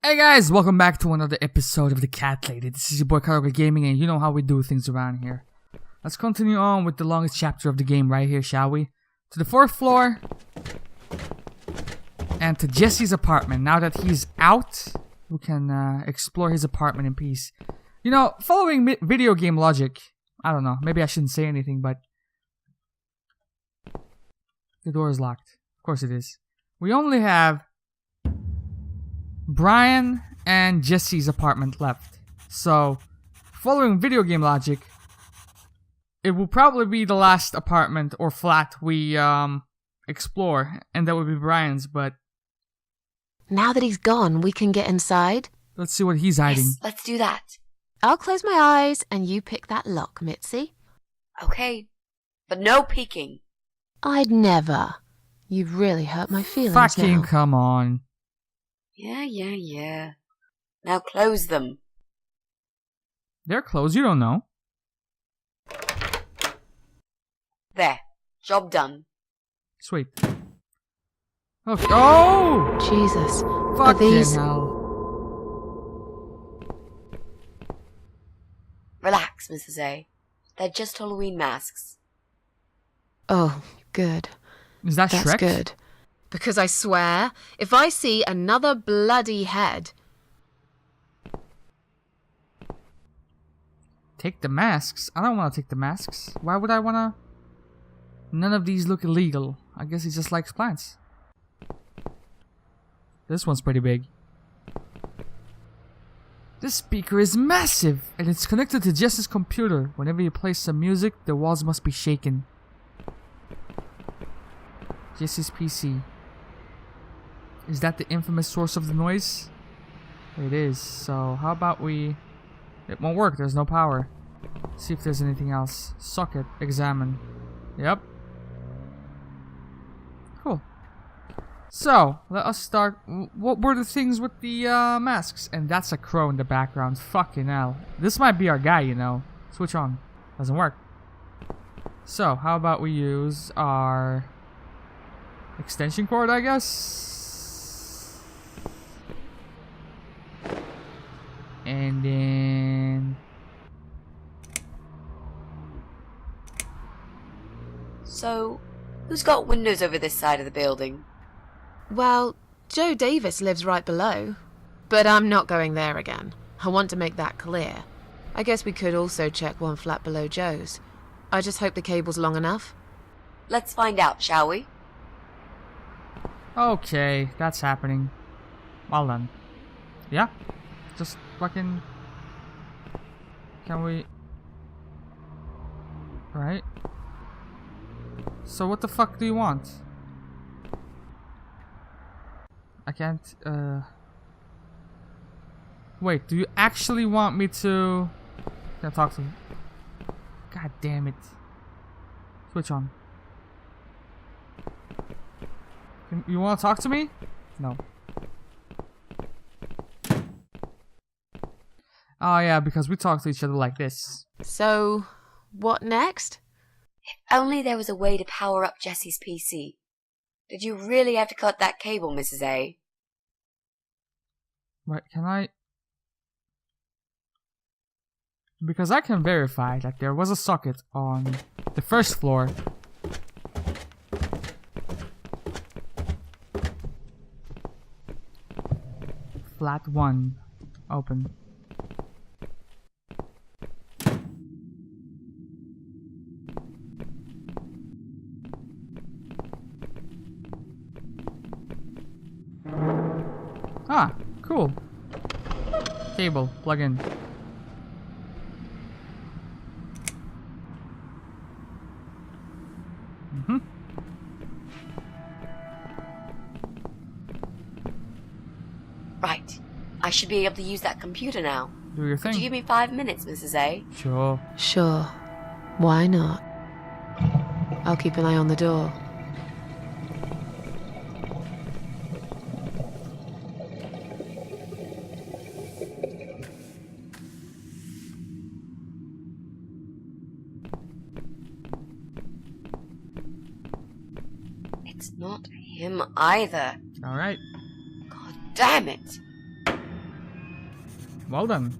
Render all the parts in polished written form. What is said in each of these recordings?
Hey guys, welcome back to another episode of The Cat Lady. This is your boy Karagol Gaming, and you know how we do things around here. Let's continue on with the longest chapter of the game right here, shall we? To the 4th floor, and to Jesse's apartment. Now that he's out, we can explore his apartment in peace. You know, following video game logic, I don't know, maybe I shouldn't say anything, but the door is locked. Of course it is. We only have Brian and Jesse's apartment left. So, following video game logic, it will probably be the last apartment or flat we explore, and that would be Brian's, but now that he's gone, we can get inside. Let's see what he's hiding. Yes, let's do that. I'll close my eyes and you pick that lock, Mitzi. Okay, but no peeking. I'd never. You've really hurt my feelings Fucking now. come on. Yeah. Now close them. They're closed, you don't know. There. Job done. Sweet. Okay. Oh! Jesus. Fucking these... hell. Relax, Mrs. A. They're just Halloween masks. Oh, good. Is that That's Shrek? good. Because I swear, if I see another bloody head... Take the masks? I don't want to take the masks. Why would I want to? None of these look illegal. I guess he just likes plants. This one's pretty big. This speaker is massive, and it's connected to Jesse's computer. Whenever you play some music, the walls must be shaken. Jesse's PC. Is that the infamous source of the noise? It is. So how about we... It won't work. There's no power. See if there's anything else. Socket. Examine. Yep. Cool. So, let us start. What were the things with the masks? And that's a crow in the background. Fucking hell. This might be our guy, you know. Switch on. Doesn't work. So, how about we use our extension cord, I guess? And then... So, who's got windows over this side of the building? Well, Joe Davis lives right below. But I'm not going there again. I want to make that clear. I guess we could also check one flat below Joe's. I just hope the cable's long enough. Let's find out, shall we? Okay, that's happening. Well then. Yeah? Just fucking... Can we... Right? So what the fuck do you want? I can't, Wait, do you actually want me to... Can I talk to him? God damn it. Switch on. You want to talk to me? No. Oh yeah, because we talk to each other like this. So, what next? If only there was a way to power up Jesse's PC. Did you really have to cut that cable, Mrs. A? Right, can I... Because I can verify that there was a socket on the 1st floor. Flat 1. Open. Ah, cool. Cable, plug in. Right. I should be able to use that computer now. Do your thing. Could you give me 5 minutes, Mrs. A? Sure. Sure. Why not? I'll keep an eye on the door. It's not him either. Alright. God damn it. Well done.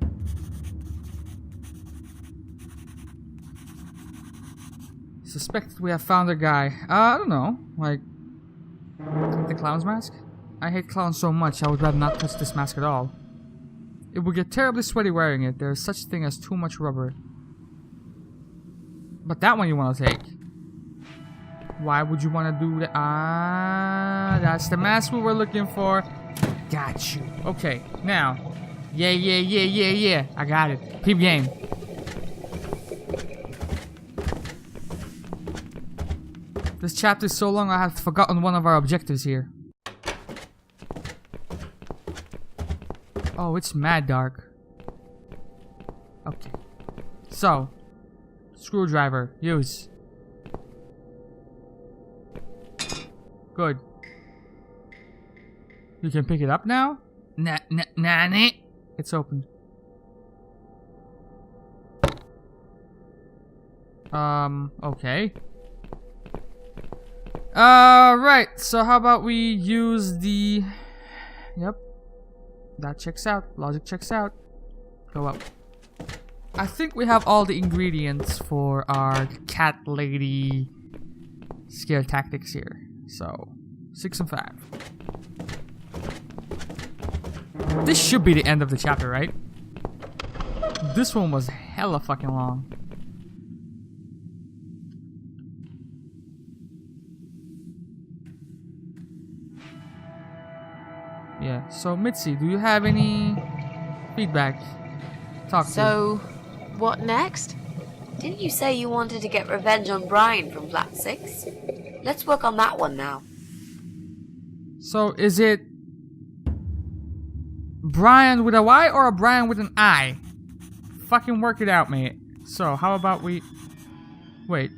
Suspect we have found a guy. I don't know. Like, the clown's mask? I hate clowns so much, I would rather not touch this mask at all. It would get terribly sweaty wearing it. There is such thing as too much rubber. But that one you want to take. Why would you want to do that? Ah, that's the mask we were looking for. Got you. Okay, now. Yeah. I got it. Peep game. This chapter is so long I have forgotten one of our objectives here. Oh, it's mad dark. Okay. So, screwdriver, use. Good. You can pick it up now? Nah. It's open. Okay. Right. So how about we use the... Yep. That checks out. Logic checks out. Go up. I think we have all the ingredients for our cat lady scare tactics here. So, 6 and 5. This should be the end of the chapter, right? This one was hella fucking long. Yeah, so Mitzi, do you have any feedback? Talk to So, what next? Didn't you say you wanted to get revenge on Brian from Flat 6? Let's work on that one now. So, is it Brian with a Y or a Brian with an I? Fucking work it out, mate. So, how about we... Wait.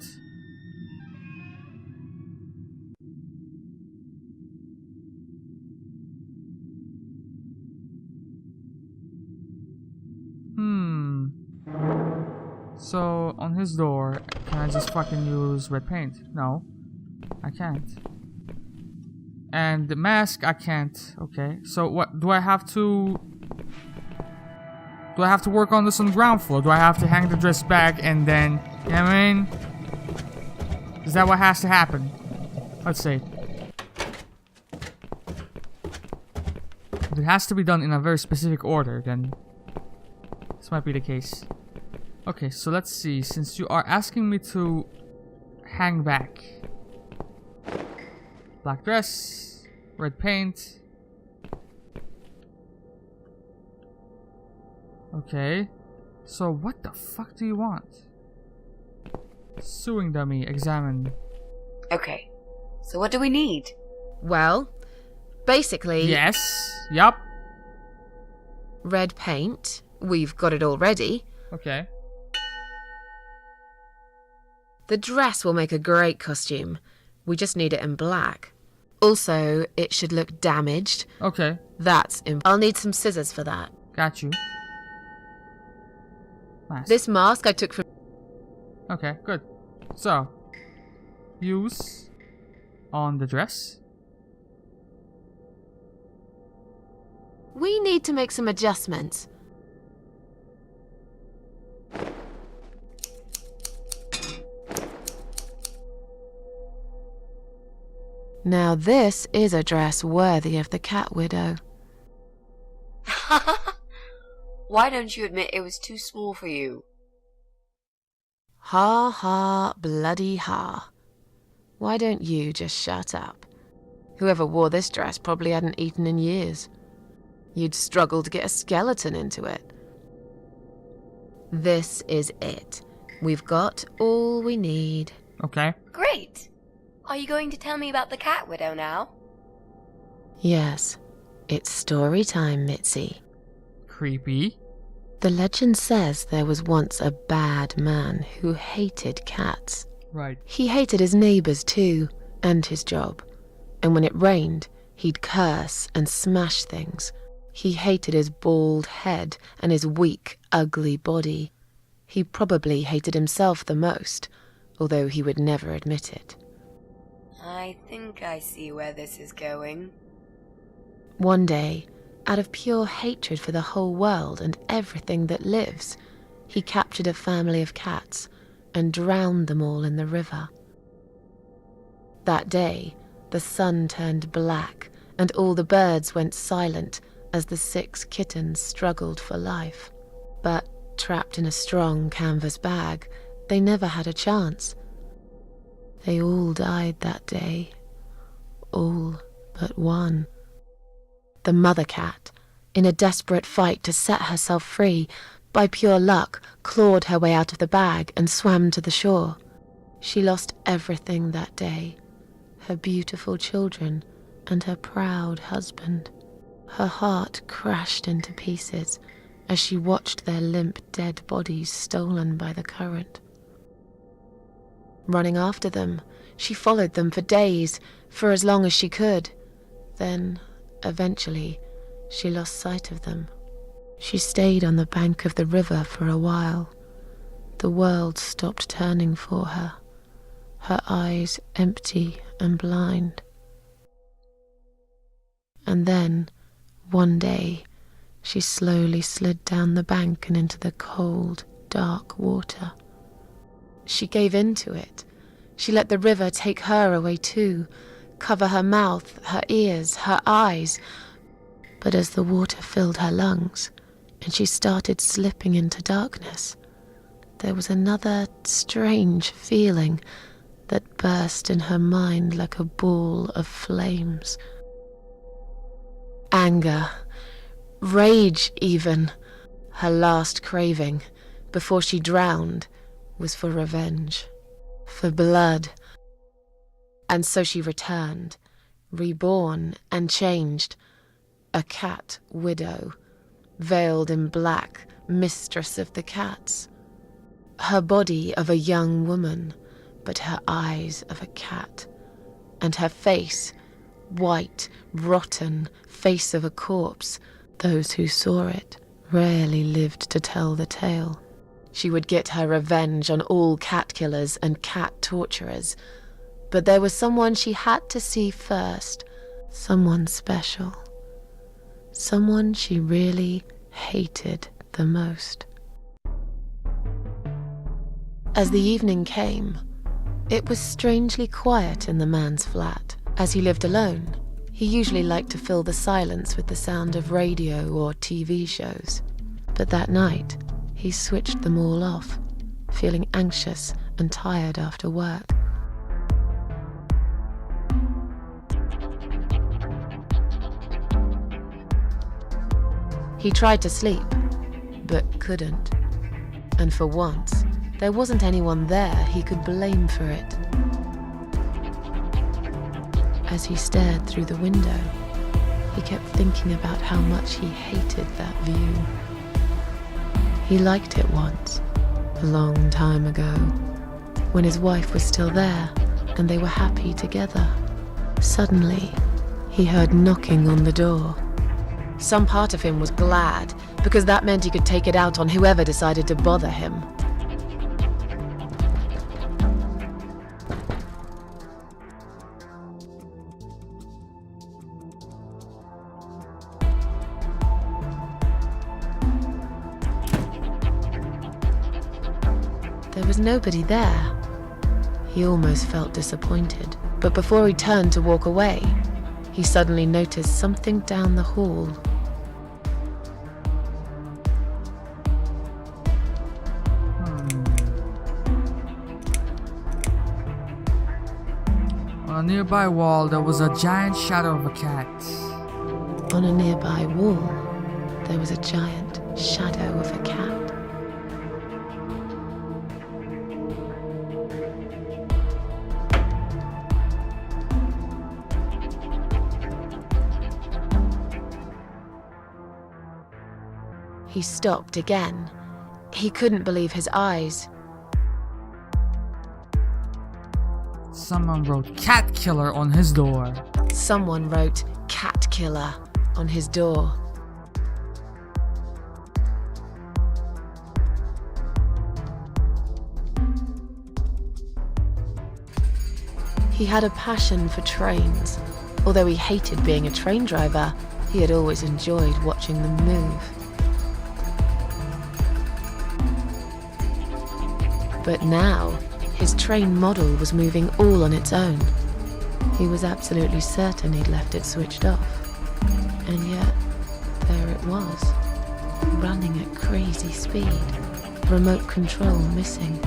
So, on his door, can I just fucking use red paint? No. I can't. And the mask, I can't. Okay. So, what? Do I have to... Do I have to work on this on the ground floor? Do I have to hang the dress back and then... You know what I mean? Is that what has to happen? Let's see. If it has to be done in a very specific order, then... This might be the case. Okay, so let's see. Since you are asking me to hang back. Black dress, red paint. Okay. So what the fuck do you want? Sewing dummy, examine. Okay, so what do we need? Well, basically... Yes. Yup. Red paint. We've got it already. Okay. The dress will make a great costume. We just need it in black. Also, it should look damaged. Okay. I'll need some scissors for that. Got you. Nice. This mask I took from... Okay, good. So, use on the dress. We need to make some adjustments. Now this is a dress worthy of the cat widow. Why don't you admit it was too small for you? Ha ha, bloody ha. Why don't you just shut up? Whoever wore this dress probably hadn't eaten in years. You'd struggle to get a skeleton into it. This is it. We've got all we need. Okay. Great! Are you going to tell me about the cat widow now? Yes, it's story time, Mitzi. Creepy. The legend says there was once a bad man who hated cats. Right. He hated his neighbors too, and his job. And when it rained, he'd curse and smash things. He hated his bald head and his weak, ugly body. He probably hated himself the most, although he would never admit it. I think I see where this is going. One day, Out of pure hatred for the whole world and everything that lives, he captured a family of cats and drowned them all in the river. That day, the sun turned black and all the birds went silent as the 6 kittens struggled for life. But trapped in a strong canvas bag, they never had a chance. They all died that day. All but one. The mother cat, in a desperate fight to set herself free, by pure luck clawed her way out of the bag and swam to the shore. She lost everything that day. Her beautiful children and her proud husband. Her heart crashed into pieces as she watched their limp dead bodies stolen by the current. Running after them, she followed them for days, for as long as she could. Then, eventually, she lost sight of them. She stayed on the bank of the river for a while. The world stopped turning for her, her eyes empty and blind. And then, one day, she slowly slid down the bank and into the cold, dark water. She gave in to it. She let the river take her away too, cover her mouth, her ears, her eyes. But as the water filled her lungs and she started slipping into darkness, there was another strange feeling that burst in her mind like a ball of flames. Anger, rage even. Her last craving, before she drowned, was for revenge, for blood. And so she returned, reborn and changed, a cat widow, veiled in black, mistress of the cats. Her body of a young woman, but her eyes of a cat, and her face, white, rotten, face of a corpse. Those who saw it rarely lived to tell the tale. She would get her revenge on all cat killers and cat torturers. But there was someone she had to see first, someone special, someone she really hated the most. As the evening came, it was strangely quiet in the man's flat. As he lived alone, he usually liked to fill the silence with the sound of radio or TV shows. But that night, he switched them all off, feeling anxious and tired after work. He tried to sleep, but couldn't. And for once, there wasn't anyone there he could blame for it. As he stared through the window, he kept thinking about how much he hated that view. He liked it once, a long time ago, when his wife was still there and they were happy together. Suddenly, he heard knocking on the door. Some part of him was glad, because that meant he could take it out on whoever decided to bother him. There was nobody there. He almost felt disappointed, but before he turned to walk away, he suddenly noticed something down the hall. On a nearby wall, there was a giant shadow of a cat. On a nearby wall, there was a giant shadow of a cat. He stopped again. He couldn't believe his eyes. Someone wrote cat killer on his door. Someone wrote cat killer on his door. He had a passion for trains. Although he hated being a train driver, he He had always enjoyed watching them move. But now, his trained model was moving all on its own. He was absolutely certain he'd left it switched off. And yet, there it was, running at crazy speed. Remote control missing.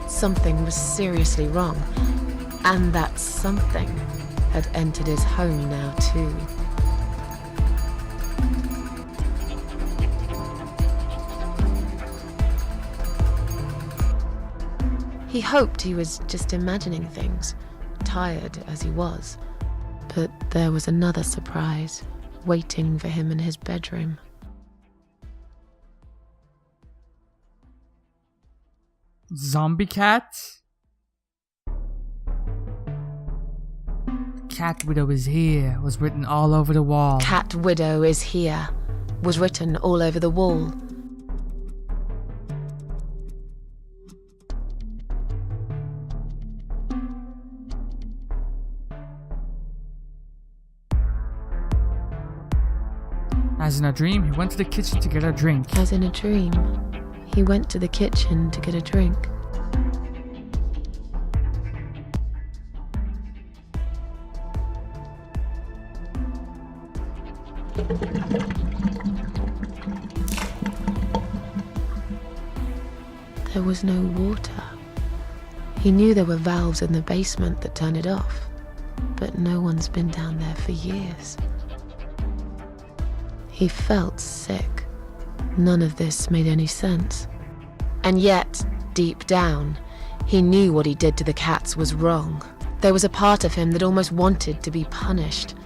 Something was seriously wrong. And that something had entered his home now too. He hoped he was just imagining things, tired as he was. But there was another surprise waiting for him in his bedroom. Zombie cat? Cat Widow is here was written all over the wall. Cat Widow is here was written all over the wall. As in a dream, he went to the kitchen to get a drink. As in a dream, he went to the kitchen to get a drink. There was no water. He knew there were valves in the basement that turn it off, but no one's been down there for years. He felt sick. None of this made any sense. And yet, deep down, he knew what he did to the cats was wrong. There was a part of him that almost wanted to be punished.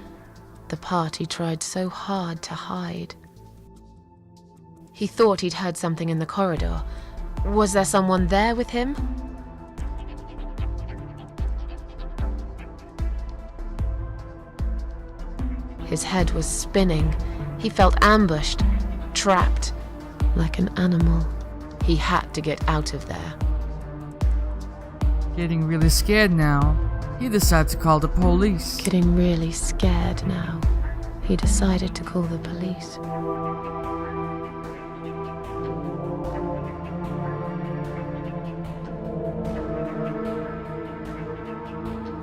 The part he tried so hard to hide. He thought he'd heard something in the corridor. Was there someone there with him? His head was spinning. He felt ambushed, trapped, like an animal. He had to get out of there. Getting really scared now, he decided to call the police. Getting really scared now, he decided to call the police.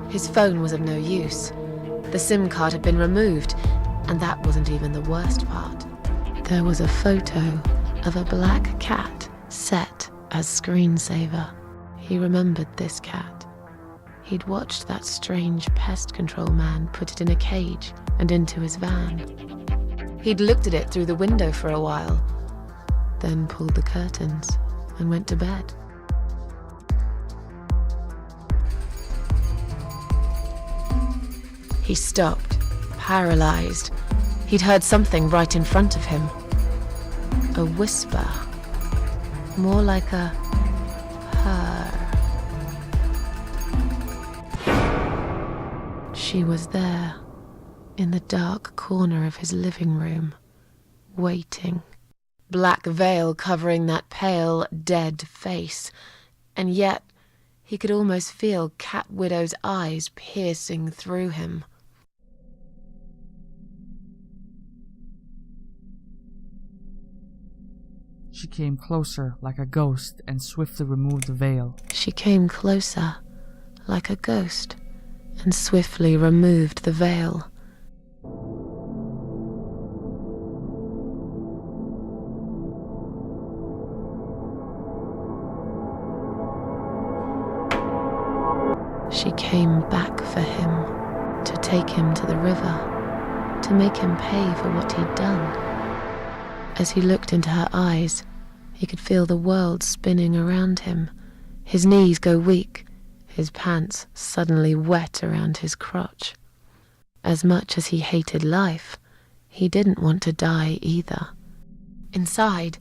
His phone was of no use. The SIM card had been removed, and that wasn't even the worst part. There was a photo of a black cat set as screensaver. He remembered this cat. He'd watched that strange pest control man put it in a cage and into his van. He'd looked at it through the window for a while, then pulled the curtains and went to bed. He stopped, paralyzed. He'd heard something right in front of him. A whisper. More like a purr. She was there, in the dark corner of his living room, waiting. Black veil covering that pale, dead face. And yet, he could almost feel Cat Widow's eyes piercing through him. She came closer like a ghost and swiftly removed the veil. She came closer like a ghost and swiftly removed the veil. She came back for him, to take him to the river, to make him pay for what he'd done. As he looked into her eyes, he could feel the world spinning around him, his knees go weak, his pants suddenly wet around his crotch. As much as he hated life, he didn't want to die either. Inside,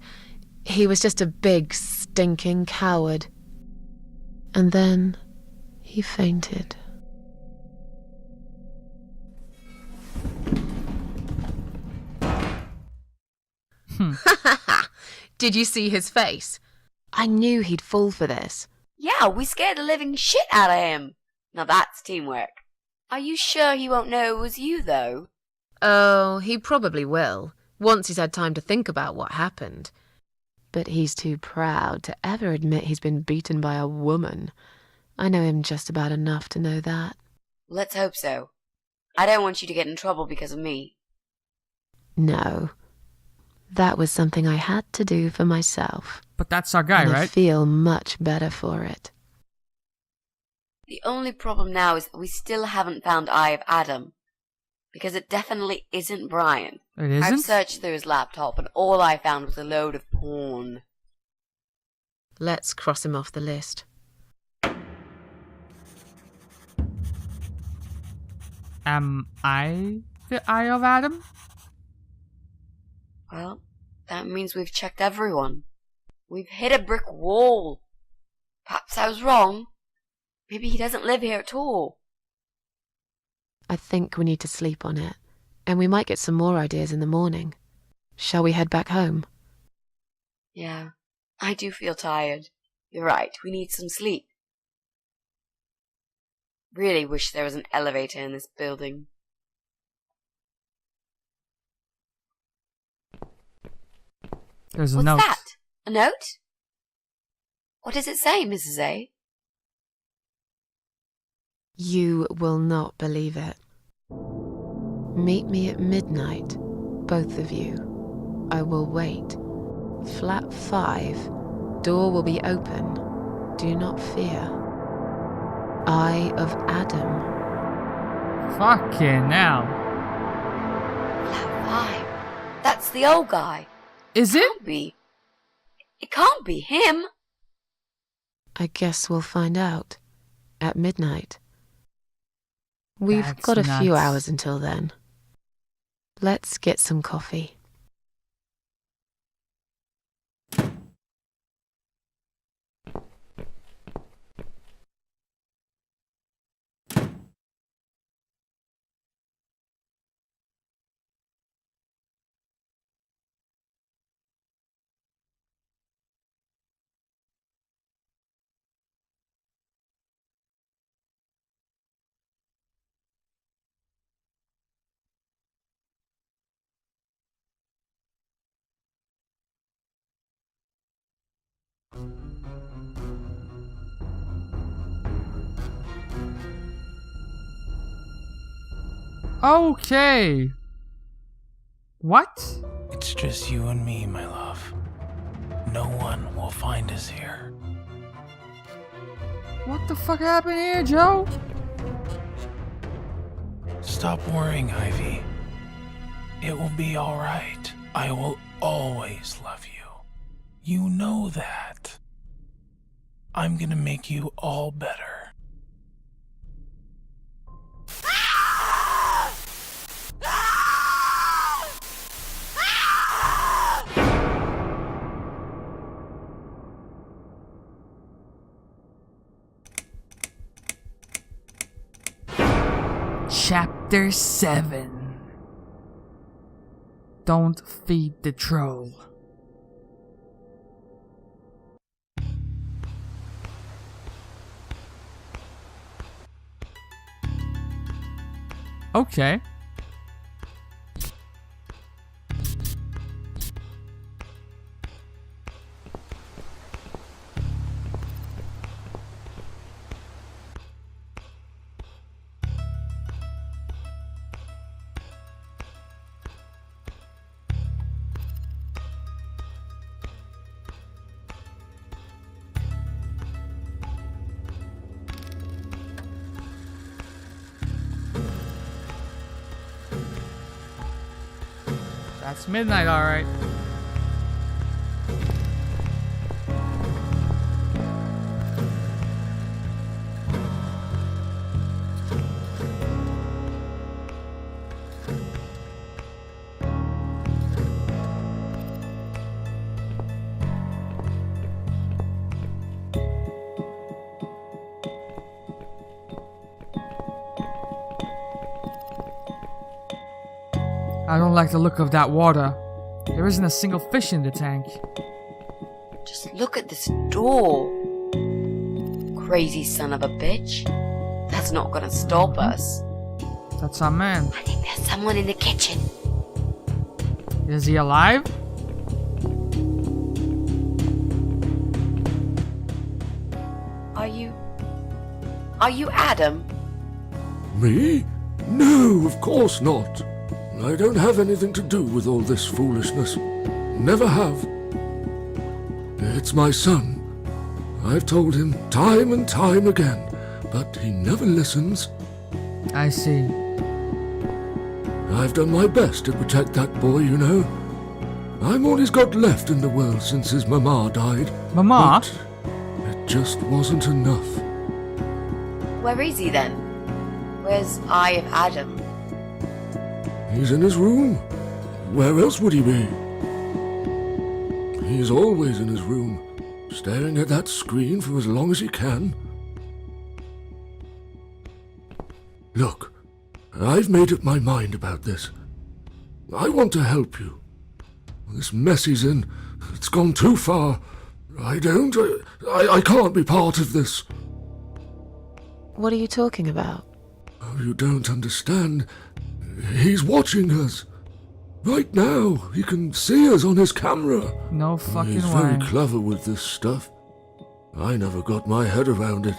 he was just a big, stinking coward. And then he fainted. Did you see his face? I knew he'd fall for this. Yeah, we scared the living shit out of him. Now that's teamwork. Are you sure he won't know it was you, though? Oh, he probably will, once he's had time to think about what happened. But he's too proud to ever admit he's been beaten by a woman. I know him just about enough to know that. Let's hope so. I don't want you to get in trouble because of me. No. That was something I had to do for myself. But that's our guy, and right? I feel much better for it. The only problem now is that we still haven't found Eye of Adam. Because it definitely isn't Brian. It isn't? I've searched through his laptop and all I found was a load of porn. Let's cross him off the list. Am I the Eye of Adam? Well, that means we've checked everyone. We've hit a brick wall. Perhaps I was wrong. Maybe he doesn't live here at all. I think we need to sleep on it, and we might get some more ideas in the morning. Shall we head back home? Yeah, I do feel tired. You're right, we need some sleep. Really wish there was an elevator in this building. There's a What's note. that? A note? What does it say, Mrs. A? You will not believe it. Meet me at midnight, both of you. I will wait. Flat 5. Door will be open. Do not fear. Eye of Adam. Fucking hell. Flat 5. That's the old guy. Is it? Can't be. It can't be him. I guess we'll find out. At midnight. We've That's got a few nuts. hours until then. Let's get some coffee. Okay. What? It's just you and me, my love. No one will find us here. What the fuck happened here, Joe? Stop worrying, Ivy. It will be alright. I will always love you. You know that. I'm gonna make you all better. Chapter 7. Don't feed the troll. Okay. That's midnight, alright. I don't like the look of that water. There isn't a single fish in the tank. Just look at this door. Crazy son of a bitch. That's not gonna stop us. That's our man. I think there's someone in the kitchen. Is he alive? Are you Adam? Me? No, of course not. I don't have anything to do with all this foolishness. Never have. It's my son. I've told him time and time again, but he never listens. I see. I've done my best to protect that boy, you know. I'm all he's got left in the world since his mama died. Mama? But it just wasn't enough. Where is he then? Where's Eye of Adam? He's in his room. Where else would he be? He's always in his room, staring at that screen for as long as he can. Look, I've made up my mind about this. I want to help you. This mess he's in, it's gone too far. I can't be part of this. What are you talking about? Oh, you don't understand. He's watching us. Right now, he can see us on his camera. No fucking He's very way. clever with this stuff. I never got my head around it.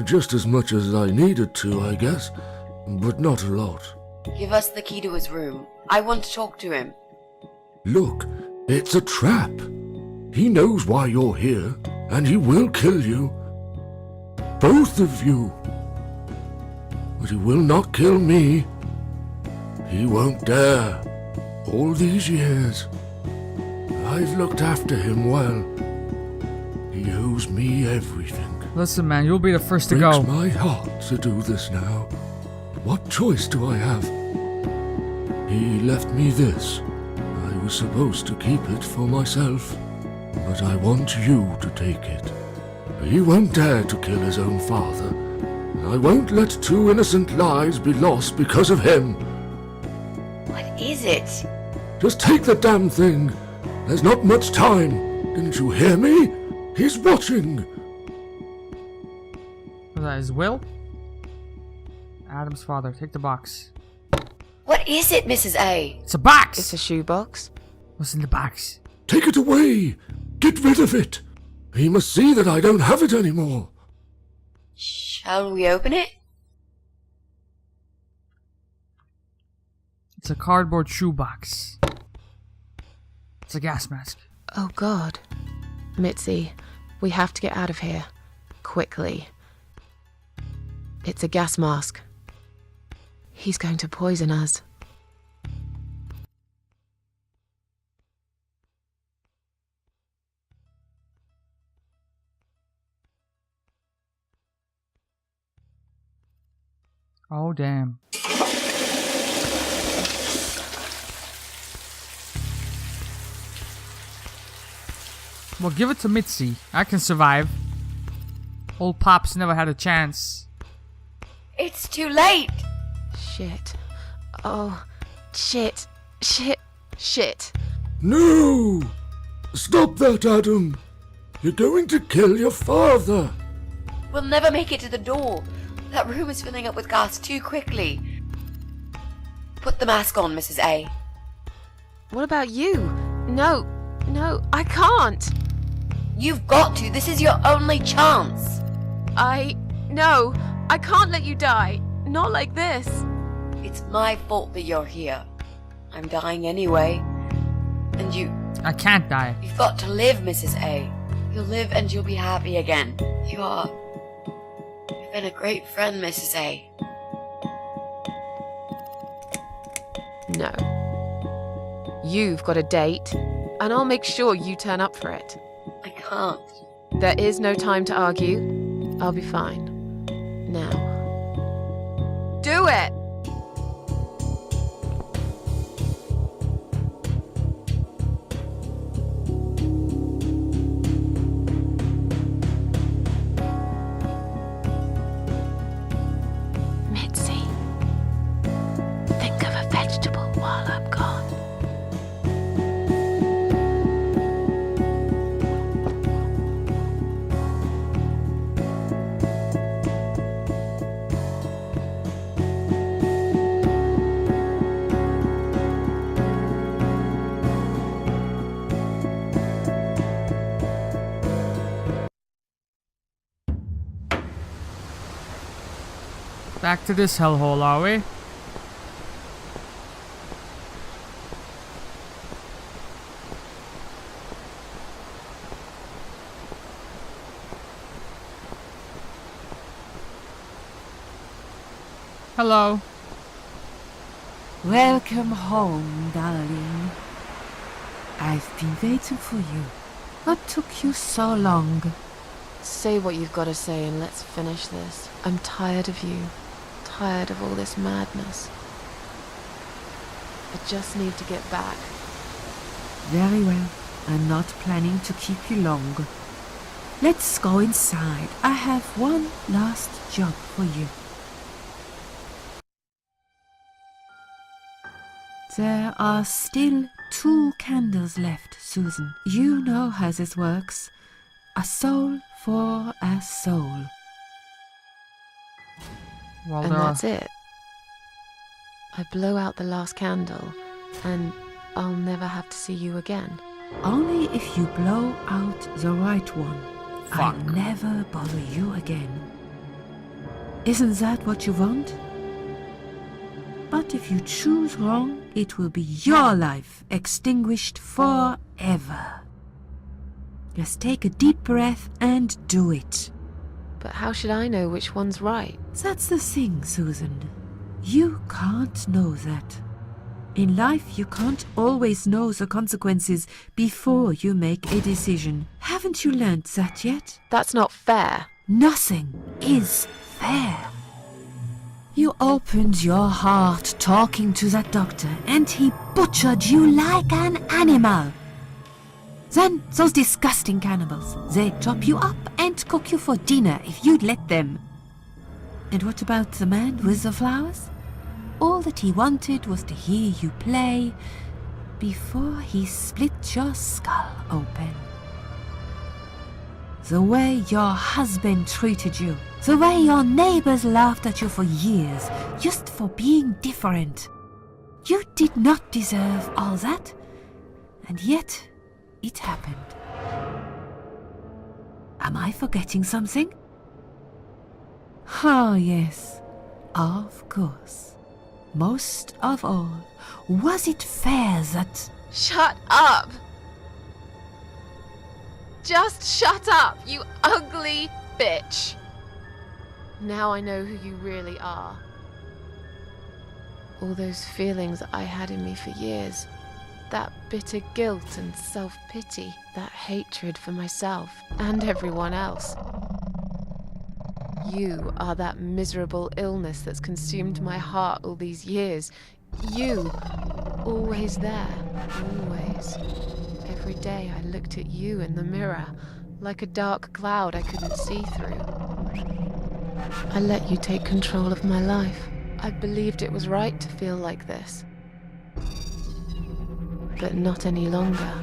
Just as much as I needed to, I guess. But not a lot. Give us the key to his room. I want to talk to him. Look, it's a trap. He knows why you're here, and he will kill you. Both of you. But he will not kill me. He won't dare. All these years, I've looked after him well. He owes me everything. Listen, man, you'll be the first to Breaks go. my heart to do this now. What choice do I have? He left me this. I was supposed to keep it for myself, but I want you to take it. He won't dare to kill his own father. I won't let 2 innocent lives be lost because of him. What is it? Just take the damn thing. There's not much time. Didn't you hear me? He's watching. Was that his will? Adam's father. Take the box. What is it, Mrs. A? It's a box! It's a shoebox. What's in the box? Take it away. Get rid of it. He must see that I don't have it anymore. Shall we open it? It's a cardboard shoebox. It's a gas mask. Oh God. Mitzi, we have to get out of here. Quickly. It's a gas mask. He's going to poison us. Oh, damn. Well, give it to Mitzi. I can survive. Old Pops never had a chance. It's too late. Shit. Oh, shit. Shit. Shit. No! Stop that, Adam. You're going to kill your father. We'll never make it to the door. That room is filling up with gas too quickly. Put the mask on, Mrs. A. What about you? No, I can't. You've got to. This is your only chance. No, I can't let you die. Not like this. It's my fault that you're here. I'm dying anyway. And I can't die. you've got to live, Mrs. A. You'll live and you'll be happy again. You've been a great friend, Mrs. A. No. You've got a date, and I'll make sure you turn up for it. I can't. There is no time to argue. I'll be fine. Now. Do it! Mitzi, think of a vegetable while I'm gone. Back to this hellhole, are we? Hello. Welcome home, darling. I've been waiting for you. What took you so long? Say what you've got to say and let's finish this. I'm tired of you. Tired of all this madness. I just need to get back. Very well. I'm not planning to keep you long. Let's go inside. I have one last job for you. There are still 2 candles left, Susan. You know how this works. A soul for a soul. Well, And that's it. I blow out the last candle, and I'll never have to see you again. Only if you blow out the right one. I'll Fuck. never bother you again. Isn't that what you want? But if you choose wrong, it will be your life extinguished forever. Just take a deep breath and do it. But how should I know which one's right? That's the thing, Susan. You can't know that. In life, you can't always know the consequences before you make a decision. Haven't you learned that yet? That's not fair. Nothing is fair. You opened your heart talking to that doctor, and he butchered you like an animal. Then those disgusting cannibals, they chop you up and cook you for dinner if you'd let them. And what about the man with the flowers? All that he wanted was to hear you play before he split your skull open. The way your husband treated you, the way your neighbors laughed at you for years, just for being different. You did not deserve all that, and yet it happened. Am I forgetting something? Oh, yes, of course. Most of all, was it fair that... Shut up! Just shut up, you ugly bitch! Now I know who you really are. All those feelings I had in me for years. That bitter guilt and self-pity. That hatred for myself and everyone else. You are that miserable illness that's consumed my heart all these years. You, always there, always. Every day I looked at you in the mirror, like a dark cloud I couldn't see through. I let you take control of my life. I believed it was right to feel like this. But not any longer.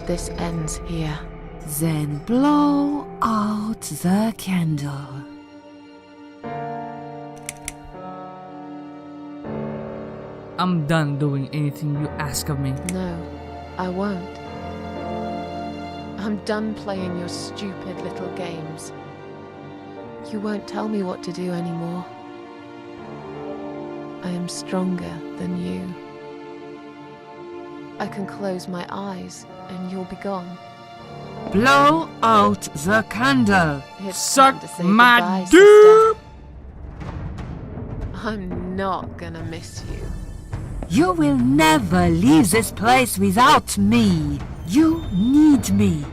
This ends here. Then blow out the candle. I'm done doing anything you ask of me. No, I won't. I'm done playing your stupid little games. You won't tell me what to do anymore. I am stronger than you. I can close my eyes and you'll be gone. Blow out the candle. It's Suck time to say my goodbye, dick. sister. I'm not gonna miss you. You will never leave this place without me. You need me.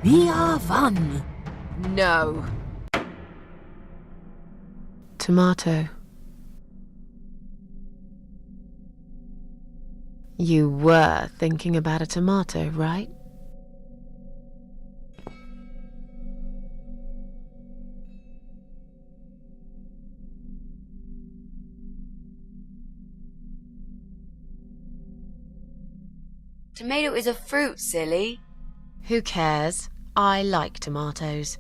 We are one. No. Tomato. You were thinking about a tomato, right? Tomato is a fruit, silly. Who cares? I like tomatoes.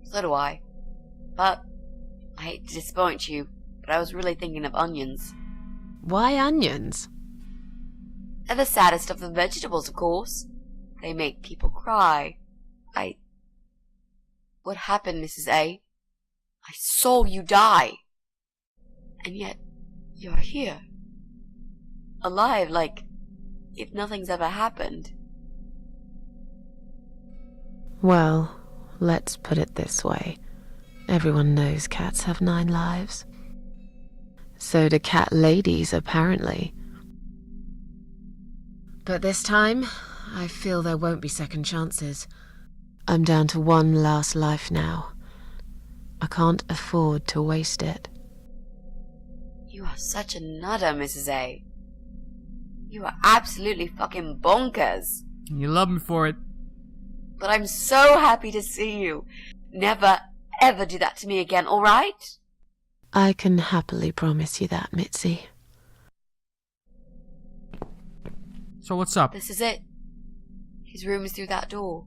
So do I. But I hate to disappoint you, but I was really thinking of onions. Why onions? They're the saddest of the vegetables, of course. They make people cry. What happened, Mrs. A? I saw you die. And yet, you're here. Alive, like if nothing's ever happened. Well, let's put it this way. Everyone knows cats have 9 lives. So do cat ladies, apparently. But this time, I feel there won't be second chances. I'm down to 1 last life now. I can't afford to waste it. You are such a nutter, Mrs. A. You are absolutely fucking bonkers. You love me for it. But I'm so happy to see you. Never, ever do that to me again, alright? I can happily promise you that, Mitzi. So what's up? This is it. His room is through that door.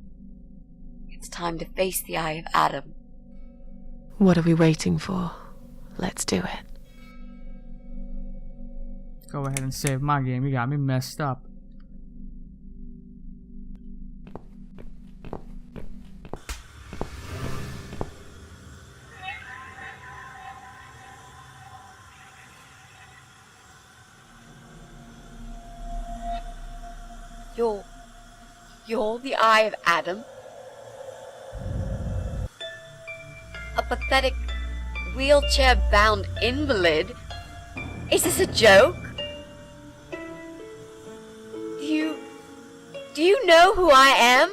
It's time to face the eye of Adam. What are we waiting for? Let's do it. Go ahead and save my game. You got me messed up. You're the Eye of Adam? A pathetic, wheelchair-bound invalid? Is this a joke? Do you know who I am?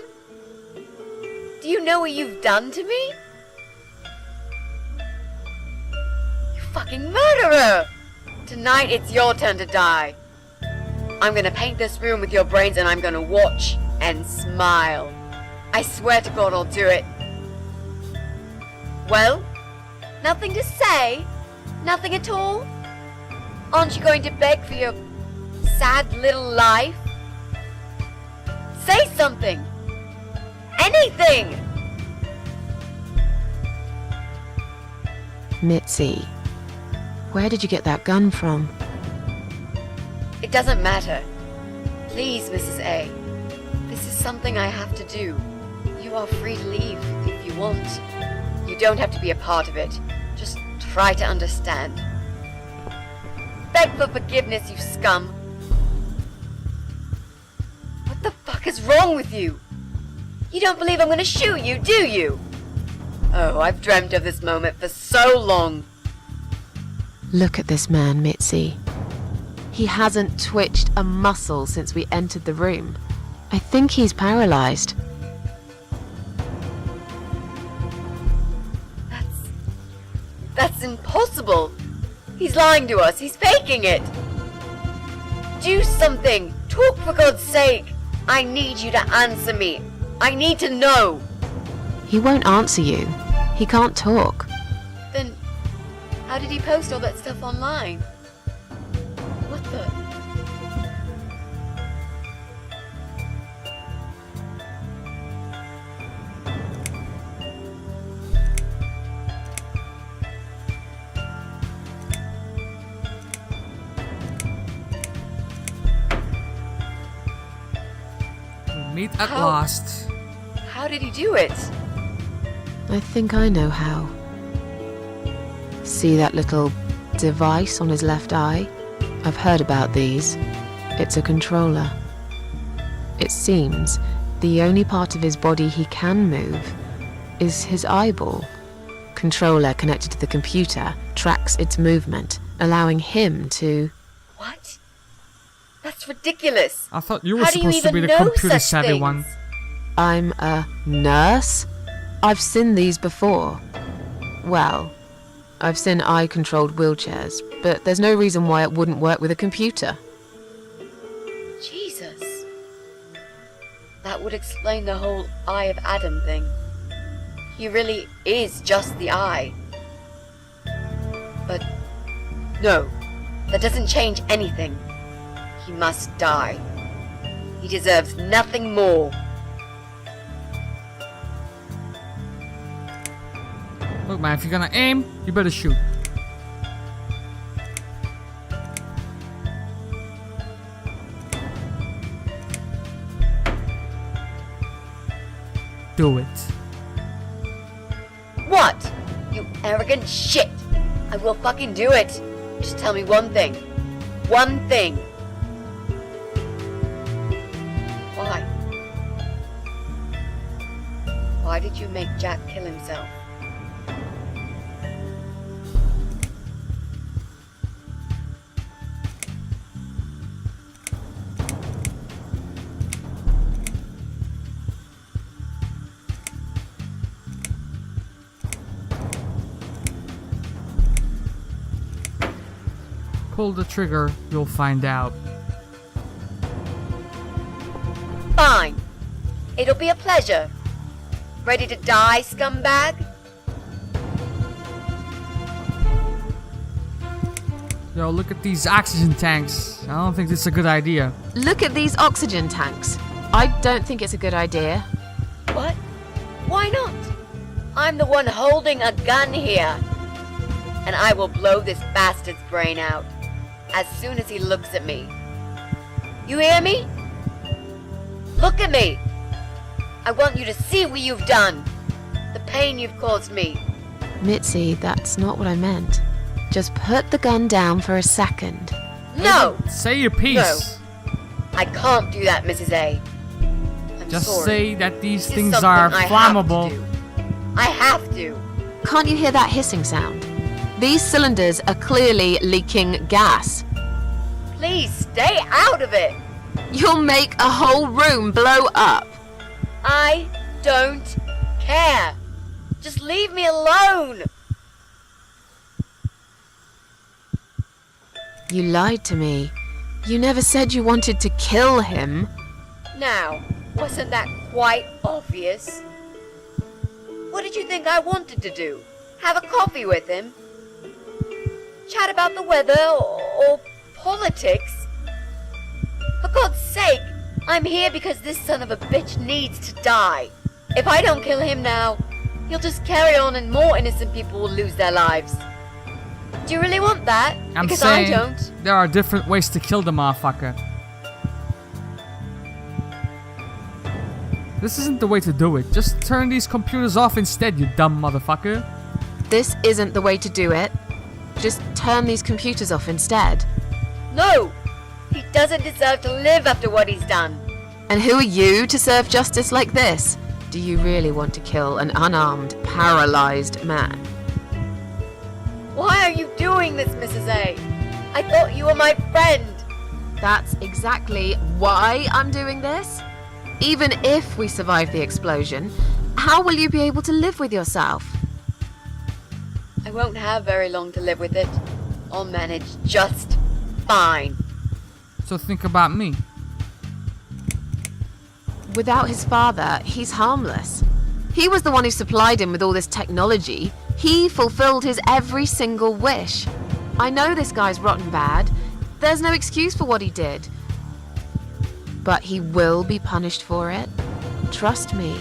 Do you know what you've done to me? You fucking murderer! Tonight it's your turn to die. I'm gonna paint this room with your brains and I'm gonna watch and smile. I swear to God I'll do it. Well, nothing to say? Nothing at all? Aren't you going to beg for your sad little life? Say something! Anything! Mitzi, where did you get that gun from? It doesn't matter. Please, Mrs. A. This is something I have to do. You are free to leave if you want. You don't have to be a part of it. Just try to understand. Beg for forgiveness, you scum. What the fuck is wrong with you? You don't believe I'm gonna shoot you, do you? Oh, I've dreamt of this moment for so long. Look at this man, Mitzi. He hasn't twitched a muscle since we entered the room. I think he's paralyzed. That's impossible. He's lying to us. He's faking it. Do something. Talk, for God's sake. I need you to answer me. I need to know. He won't answer you. He can't talk. Then, how did he post all that stuff online? What the? Meet at last. How did he do it? I think I know how. See that little device on his left eye? I've heard about these. It's a controller. It seems the only part of his body he can move is his eyeball. Controller connected to the computer tracks its movement, allowing him to... What? That's ridiculous. I thought you were How do you supposed to be even the know computer such savvy things? one. I'm a nurse? I've seen these before. Well, I've seen eye-controlled wheelchairs, but there's no reason why it wouldn't work with a computer. Jesus. That would explain the whole Eye of Adam thing. He really is just the eye. But no, that doesn't change anything. He must die. He deserves nothing more. Look, man, if you're gonna aim, you better shoot. Do it. What? You arrogant shit! I will fucking do it. Just tell me one thing. One thing. Why? Why did you make Jack kill himself? Pull the trigger, you'll find out. Fine. It'll be a pleasure. Ready to die, scumbag? Yo, look at these oxygen tanks. I don't think this is a good idea. Look at these oxygen tanks. I don't think it's a good idea. What? Why not? I'm the one holding a gun here. And I will blow this bastard's brain out as soon as he looks at me. You hear me? Look at me. I want you to see what you've done. The pain you've caused me. Mitzi, that's not what I meant. Just put the gun down for a second. No! Say your piece. I can't do that, Mrs. A. I'm Just sorry. say that these This is things something are I flammable. have to do. I have to. Can't you hear that hissing sound? These cylinders are clearly leaking gas. Please stay out of it. You'll make a whole room blow up. I don't care. Just leave me alone. You lied to me. You never said you wanted to kill him. Now, wasn't that quite obvious? What did you think I wanted to do? Have a coffee with him? Chat about the weather or politics? For God's sake, I'm here because this son of a bitch needs to die. If I don't kill him now, he'll just carry on and more innocent people will lose their lives. Do you really want that? I'm because saying I don't. there are different ways to kill the motherfucker. This isn't the way to do it. Just turn these computers off instead, you dumb motherfucker. This isn't the way to do it. Just turn these computers off instead. No! He doesn't deserve to live after what he's done. And who are you to serve justice like this? Do you really want to kill an unarmed, paralyzed man? Why are you doing this, Mrs. A? I thought you were my friend. That's exactly why I'm doing this. Even if we survive the explosion, how will you be able to live with yourself? I won't have very long to live with it. I'll manage just fine. So think about me. Without his father, he's harmless. He was the one who supplied him with all this technology. He fulfilled his every single wish. I know this guy's rotten bad. There's no excuse for what he did. But he will be punished for it. Trust me.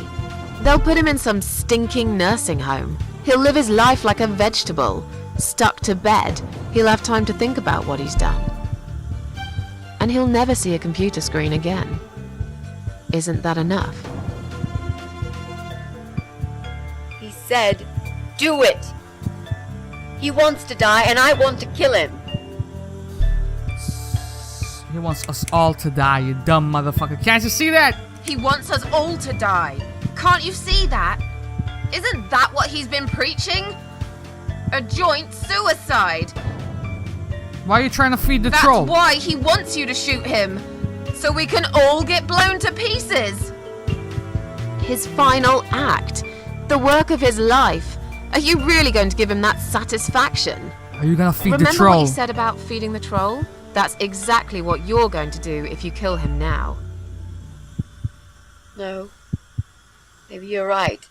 They'll put him in some stinking nursing home. He'll live his life like a vegetable, stuck to bed. He'll have time to think about what he's done. And he'll never see a computer screen again. Isn't that enough? He said, do it. He wants to die and I want to kill him. He wants us all to die, you dumb motherfucker. Can't you see that? He wants us all to die. Can't you see that? Isn't that what he's been preaching? A joint suicide. Why are you trying to feed the That's troll? why he wants you to shoot him. So we can all get blown to pieces. His final act. The work of his life. Are you really going to give him that satisfaction? Are you gonna feed the Remember troll? what you said about feeding the troll? That's exactly what you're going to do if you kill him now. No. Maybe you're right.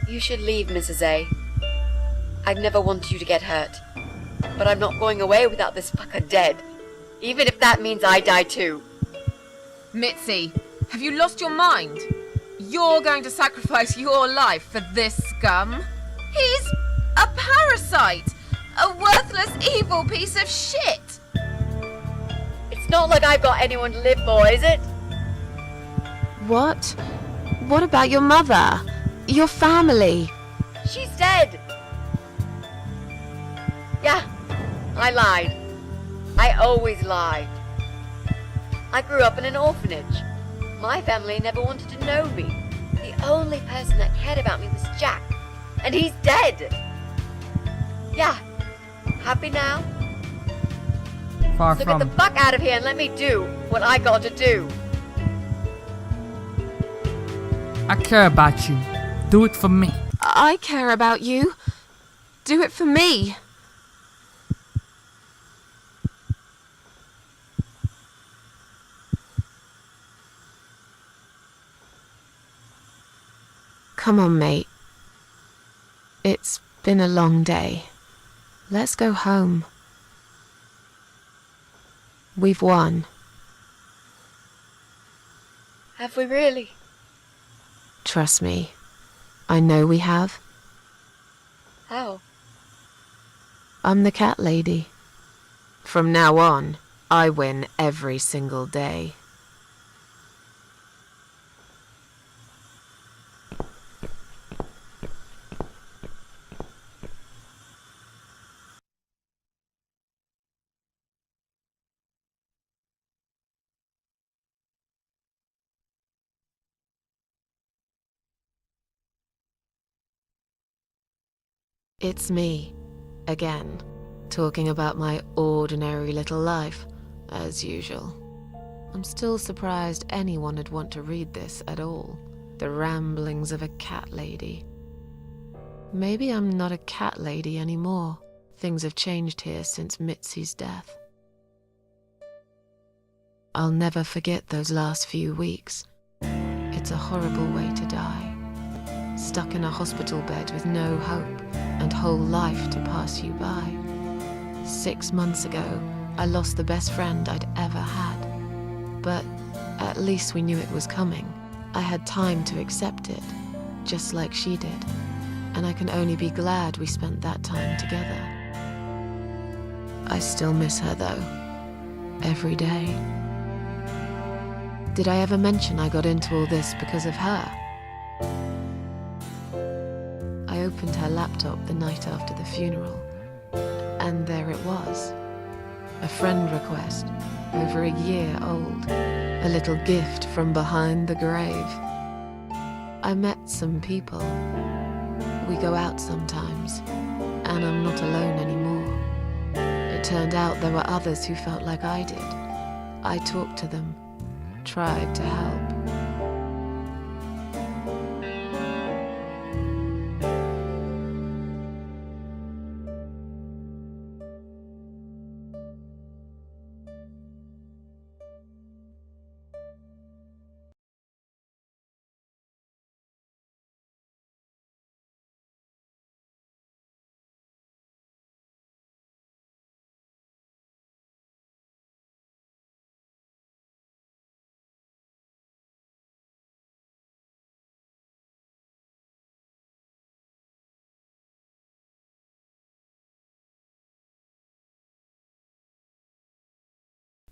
You should leave, Mrs. A. I'd never want you to get hurt. But I'm not going away without this fucker dead. Even if that means I die too. Mitzi, have you lost your mind? You're going to sacrifice your life for this scum? He's a parasite! A worthless, evil piece of shit! It's not like I've got anyone to live for, is it? What? What about your mother? Your family? She's dead. Yeah, I lied. I always lie. I grew up in an orphanage. My family never wanted to know me. The only person that cared about me was Jack. And he's dead. Yeah. Happy now? Far So from. get the fuck out of here and let me do what I got to do. I care about you. Do it for me. I care about you. Do it for me. Come on, mate. It's been a long day. Let's go home. We've won. Have we really? Trust me. I know we have. How? I'm the cat lady. From now on, I win every single day. It's me, again, talking about my ordinary little life, as usual. I'm still surprised anyone would want to read this at all. The ramblings of a cat lady. Maybe I'm not a cat lady anymore. Things have changed here since Mitzi's death. I'll never forget those last few weeks. It's a horrible way to die. Stuck in a hospital bed with no hope and whole life to pass you by. 6 months ago, I lost the best friend I'd ever had. But at least we knew it was coming. I had time to accept it, just like she did. And I can only be glad we spent that time together. I still miss her though, every day. Did I ever mention I got into all this because of her? I opened her laptop the night after the funeral, and there it was. A friend request, over a year old. A little gift from behind the grave. I met some people. We go out sometimes, and I'm not alone anymore. It turned out there were others who felt like I did. I talked to them, tried to help.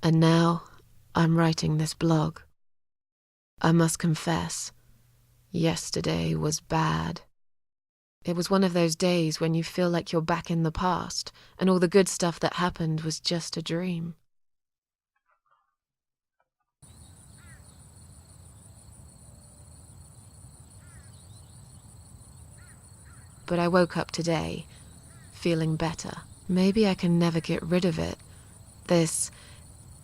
And now, I'm writing this blog. I must confess, yesterday was bad. It was one of those days when you feel like you're back in the past, and all the good stuff that happened was just a dream. But I woke up today, feeling better. Maybe I can never get rid of it. This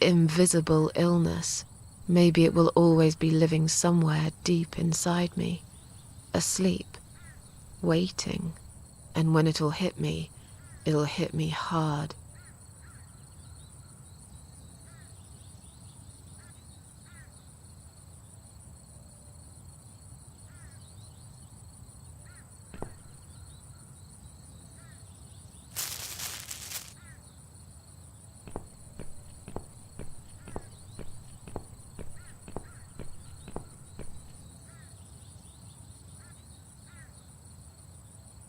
invisible illness. Maybe it will always be living somewhere deep inside me, asleep, waiting. And when it'll hit me hard.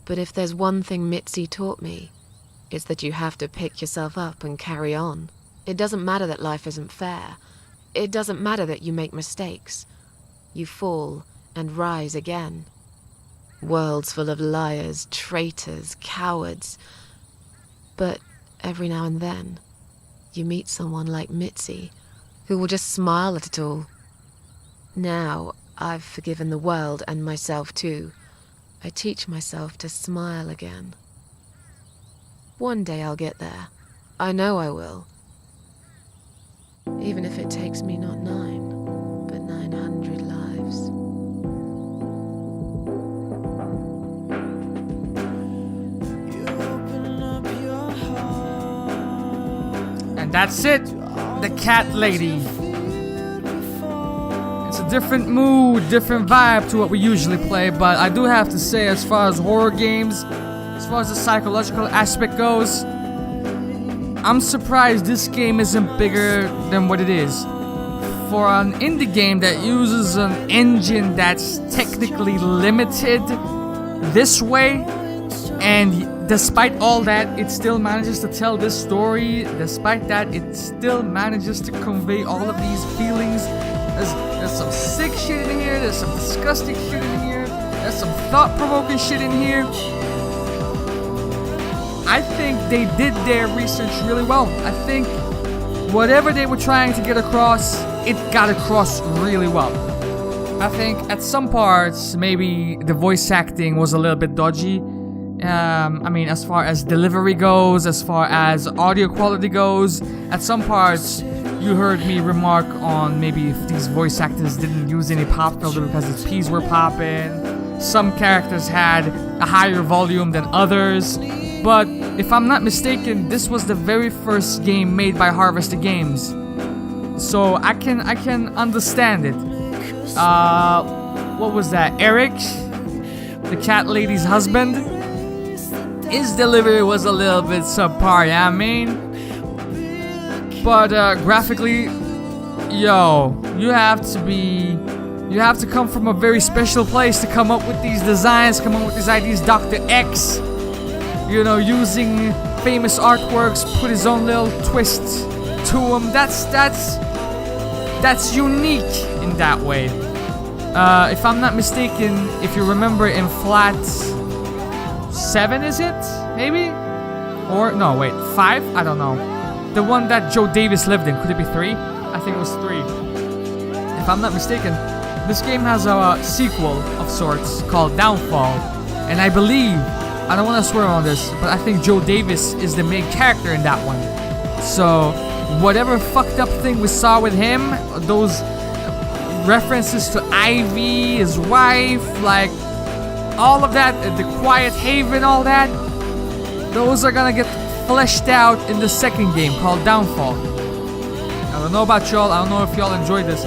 But if there's one thing Mitzi taught me, it's that you have to pick yourself up and carry on. It doesn't matter that life isn't fair. It doesn't matter that you make mistakes. You fall and rise again. Worlds full of liars, traitors, cowards. But every now and then, you meet someone like Mitzi, who will just smile at it all. Now, I've forgiven the world and myself too. I teach myself to smile again. One day I'll get there. I know I will. Even if it takes me not 9, but 900 lives. And that's it. The cat lady. It's a different mood, different vibe to what we usually play, but I do have to say, as far as horror games, as far as the psychological aspect goes, I'm surprised this game isn't bigger than what it is. For an indie game that uses an engine that's technically limited this way, and despite all that, it still manages to tell this story. Despite that, it still manages to convey all of these feelings. There's some sick shit in here, there's some disgusting shit in here, there's some thought-provoking shit in here. I think they did their research really well. I think whatever they were trying to get across, it got across really well. I think at some parts, maybe the voice acting was a little bit dodgy. I mean, as far as delivery goes, as far as audio quality goes, at some parts, you heard me remark on maybe if these voice actors didn't use any pop filter because his P's were popping. Some characters had a higher volume than others. But if I'm not mistaken, this was the very first game made by Harvester Games, so I can understand it. What was that? Eric, the cat lady's husband, his delivery was a little bit subpar, yeah, I mean. But graphically, yo, you have to come from a very special place to come up with these designs, come up with these ideas. Dr. X, you know, using famous artworks, put his own little twist to them. That's unique in that way. If I'm not mistaken, if you remember in Flat 7, is it? Maybe? Or, no, wait, 5? I don't know. The one that Joe Davis lived in, could it be 3? I think it was 3. If I'm not mistaken, this game has a sequel of sorts called Downfall, and I believe, I don't want to swear on this, but I think Joe Davis is the main character in that one. So, whatever fucked up thing we saw with him, those references to Ivy, his wife, like, all of that, the Quiet Haven, all that, those are gonna get fleshed out in the second game called Downfall. I don't know about y'all, I don't know if y'all enjoy this.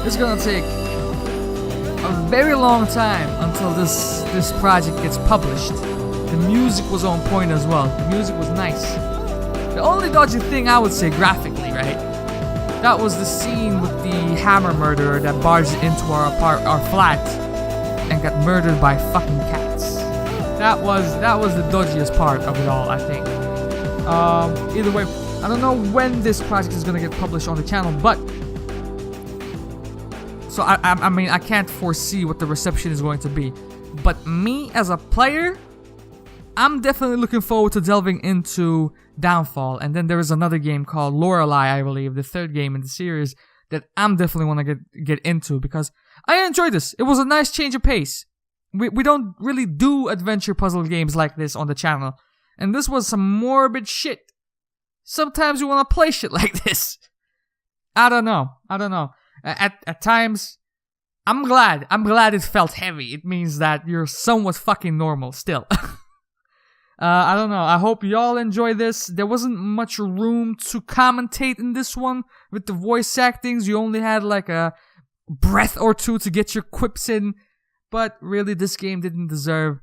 It's gonna take a very long time until this project gets published. The music was on point as well. The music was nice. The only dodgy thing I would say graphically, right? That was the scene with the hammer murderer that barged into our flat and got murdered by fucking cats. That was the dodgiest part of it all, I think. Either way, I don't know when this project is gonna get published on the channel, but so I mean, I can't foresee what the reception is going to be. But me as a player, I'm definitely looking forward to delving into Downfall. And then there is another game called Lorelei, I believe, the third game in the series, that I'm definitely want to get into because I enjoyed this. It was a nice change of pace. We don't really do adventure puzzle games like this on the channel. And this was some morbid shit. Sometimes you want to play shit like this. I don't know. At times, I'm glad it felt heavy. It means that you're somewhat fucking normal still. I don't know. I hope y'all enjoy this. There wasn't much room to commentate in this one with the voice actings. You only had like a breath or two to get your quips in. But really, this game didn't deserve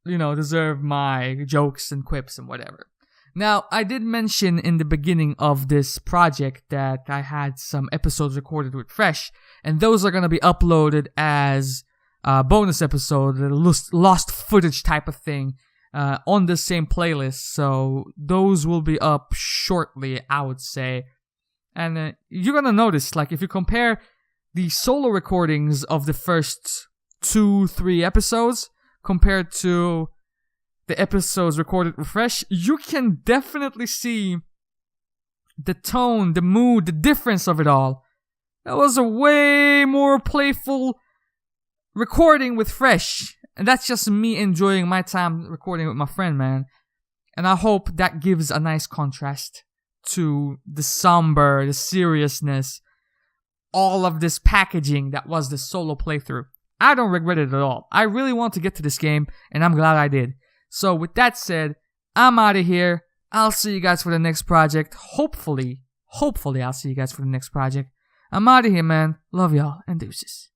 my jokes and quips and whatever. Now, I did mention in the beginning of this project that I had some episodes recorded with Fresh, and those are going to be uploaded as bonus episode, a lost footage type of thing, on the same playlist. So those will be up shortly, I would say. And you're gonna notice, like, if you compare the solo recordings of the first 2-3 episodes compared to the episodes recorded with Fresh, you can definitely see the tone, the mood, the difference of it all. That was a way more playful recording with Fresh. And that's just me enjoying my time recording with my friend, man. And I hope that gives a nice contrast to the somber, the seriousness, all of this packaging that was the solo playthrough. I don't regret it at all. I really want to get to this game, and I'm glad I did. So with that said, I'm out of here. I'll see you guys for the next project. Hopefully I'll see you guys for the next project. I'm out of here, man. Love y'all, and deuces.